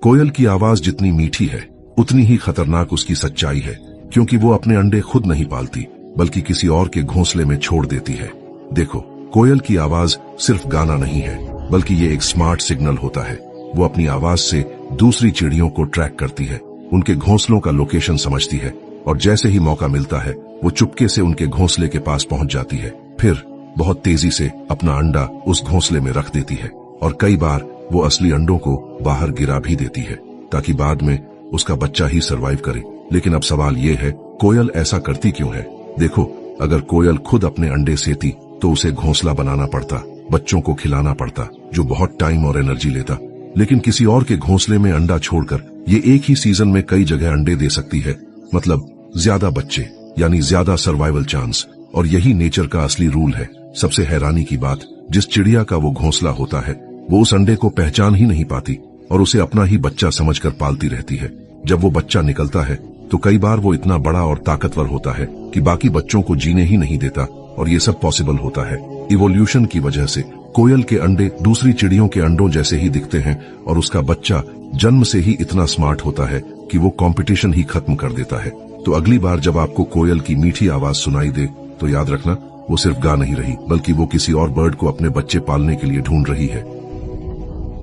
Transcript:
कोयल की आवाज जितनी मीठी है उतनी ही खतरनाक उसकी सच्चाई है, क्योंकि वो अपने अंडे खुद नहीं पालती बल्कि किसी और के घोंसले में छोड़ देती है। देखो, कोयल की आवाज सिर्फ गाना नहीं है, बल्कि ये एक स्मार्ट सिग्नल होता है। वो अपनी आवाज से दूसरी चिड़ियों को ट्रैक करती है, उनके घोंसलों का लोकेशन समझती है और जैसे ही मौका मिलता है वो चुपके से उनके घोंसले के पास पहुंच जाती है। फिर बहुत तेजी से अपना अंडा उस घोंसले में रख देती है और कई बार वो असली अंडों को बाहर गिरा भी देती है ताकि बाद में उसका बच्चा ही सरवाइव करे। लेकिन अब सवाल ये है, कोयल ऐसा करती क्यों है? देखो, अगर कोयल खुद अपने अंडे सेती तो उसे घोंसला बनाना पड़ता, बच्चों को खिलाना पड़ता, जो बहुत टाइम और एनर्जी लेता। लेकिन किसी और के घोंसले में अंडा छोड़कर ये एक ही सीजन में कई जगह अंडे दे सकती है, मतलब ज्यादा बच्चे यानी ज्यादा सर्वाइवल चांस। और यही नेचर का असली रूल है। सबसे हैरानी की बात, जिस चिड़िया का वो घोंसला होता है वो उस अंडे को पहचान ही नहीं पाती और उसे अपना ही बच्चा समझकर पालती रहती है। जब वो बच्चा निकलता है तो कई बार वो इतना बड़ा और ताकतवर होता है कि बाकी बच्चों को जीने ही नहीं देता, और ये सब पॉसिबल होता है इवोल्यूशन की वजह से। कोयल के अंडे दूसरी चिड़ियों के अंडों जैसे ही दिखते हैं और उसका बच्चा जन्म से ही इतना स्मार्ट होता है कि वो कंपटीशन ही खत्म कर देता है। तो अगली बार जब आपको कोयल की मीठी आवाज सुनाई दे तो याद रखना, वो सिर्फ गा नहीं रही बल्कि वो किसी और बर्ड को अपने बच्चे पालने के लिए ढूंढ रही है।